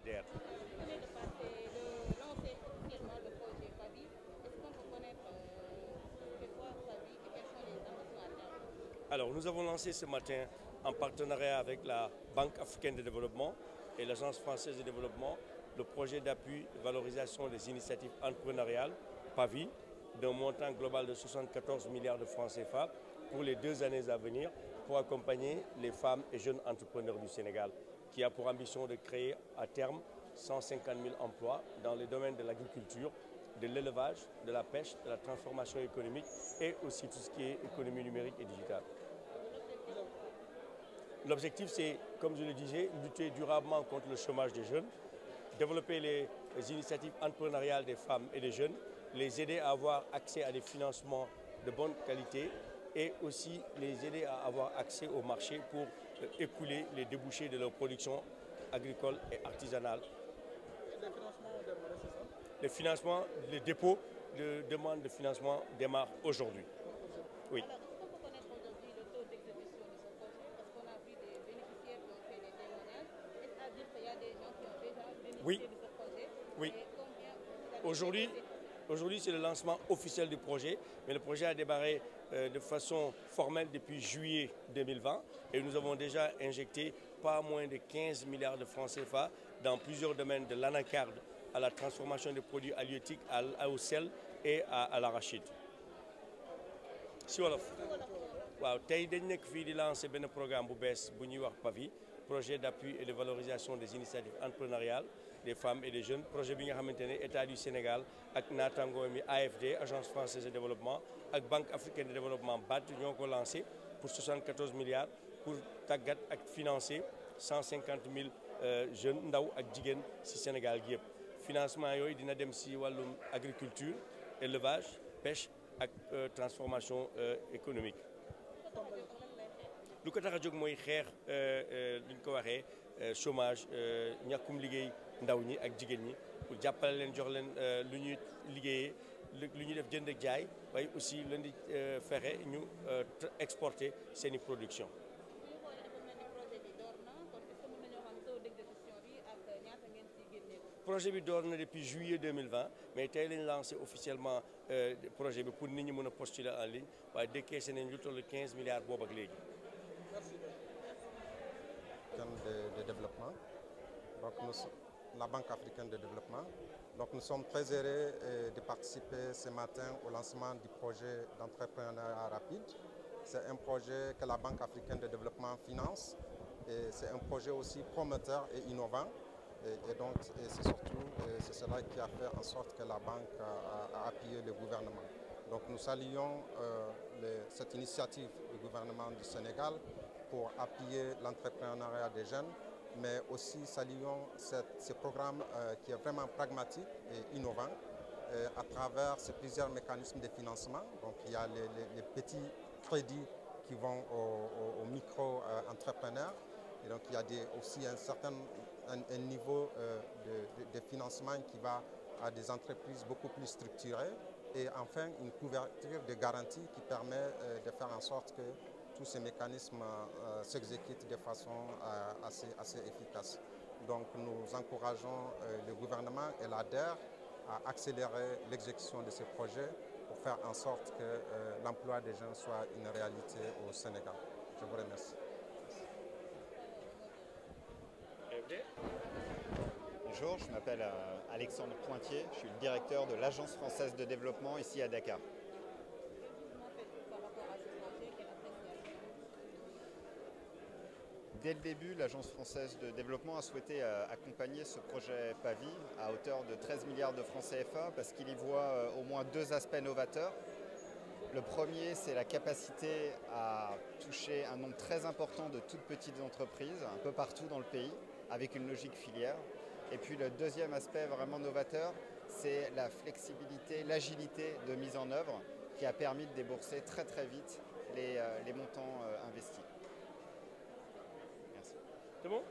DER. Vous venez de lancer officiellement le projet PAVI. Est-ce qu'on peut connaître ce que c'est quoi PAVI et quels sont les ambitions à terme? Alors, nous avons lancé ce matin, en partenariat avec la Banque africaine de développement et l'Agence française de développement, le projet d'appui de valorisation des initiatives entrepreneuriales, PAVI, d'un montant global de 74 milliards de francs CFA pour les 2 années à venir, pour accompagner les femmes et jeunes entrepreneurs du Sénégal, qui a pour ambition de créer à terme 150 000 emplois dans les domaines de l'agriculture, de l'élevage, de la pêche, de la transformation économique et aussi tout ce qui est économie numérique et digitale. L'objectif, c'est, comme je le disais, lutter durablement contre le chômage des jeunes, développer les initiatives entrepreneuriales des femmes et des jeunes, les aider à avoir accès à des financements de bonne qualité et aussi les aider à avoir accès au marché pour écouler les débouchés de leur production agricole et artisanale. Les financements ont démarré, c'est ça? Les financements, les dépôts de demande de financement démarrent aujourd'hui. Oui. Alors, est-ce qu'on peut connaître aujourd'hui le taux d'exécution de ce projet? Parce qu'on a vu des bénéficiaires qui ont fait des témoignages. Est-ce à dire qu'il y a des gens qui ont déjà bénéficié de ce projet? Oui. Et combien vous avez Aujourd'hui, c'est le lancement officiel du projet, mais le projet a démarré de façon formelle depuis juillet 2020 et nous avons déjà injecté pas moins de 15 milliards de francs CFA dans plusieurs domaines, de l'anacarde à la transformation des produits halieutiques, au sel et à l'arachide. Si wolof waaw tey dañ nekk fii di lancer benn programme bu bees bu ñuy wax PAVI, projet d'appui et de valorisation des initiatives entrepreneuriales des femmes et des jeunes, projet bi nga xamante ne État du Sénégal ak naataangoo mi AFD, Agence française de développement, ak Banque africaine de développement BAD ñoo ko lancé pour 74 milliards pour tàggat ak financer 150 000 jeunes ndaw ak jigéen ci Sénégal gi yëpp. Financement yooyu dina dem ci wàllum agriculture, élevage, pêche ak transformation économique. lu ko tax a jóg mooy xeex li ñu ko waxee chômage, ñàkkum liggéey ndaw ñi ak jigéen ñi pour jàppale leen, jox leen lu ñuy liggéeyee, lu ñuy def jënd ak jaay, waaye aussi leen di fexe ñu exporter seeni production. Projet bi door na depuis juillet 2020 mais tey lañ lancé officiellement projet bi pour nit ñi mën a postuler en ligne waaye décaissé nañ lu toll 15 milliards boobu ak léegi. Merci. De développement, donc la Banque africaine de développement. Donc nous sommes très heureux de participer ce matin au lancement du projet d'entrepreneuriat rapide. C'est un projet que la Banque africaine de développement finance et c'est un projet aussi prometteur et innovant. Et donc c'est surtout cela qui a fait en sorte que la banque a appuyé le gouvernement. Donc nous saluons cette initiative du gouvernement du Sénégal pour appuyer l'entrepreneuriat des jeunes, mais aussi saluons ce programme qui est vraiment pragmatique et innovant à travers ces plusieurs mécanismes de financement. Donc il y a les petits crédits qui vont aux micro-entrepreneurs. Et donc il y a aussi un niveau de financement qui va à des entreprises beaucoup plus structurées et enfin une couverture de garantie qui permet de faire en sorte que tous ces mécanismes s'exécutent de façon assez efficace. Donc nous encourageons le gouvernement et la DER à accélérer l'exécution de ces projets pour faire en sorte que l'emploi des jeunes soit une réalité au Sénégal. Je vous remercie. Bonjour, je m'appelle Alexandre Pointier, je suis le directeur de l'Agence française de développement ici à Dakar. Dès le début, l'Agence française de développement a souhaité accompagner ce projet PAVI à hauteur de 13 milliards de francs CFA parce qu'il y voit au moins 2 aspects novateurs. Le premier, c'est la capacité à toucher un nombre très important de toutes petites entreprises un peu partout dans le pays avec une logique filière. Et puis le deuxième aspect vraiment novateur, c'est la flexibilité, l'agilité de mise en œuvre qui a permis de débourser très très vite les montants investis. Merci. C'est bon ?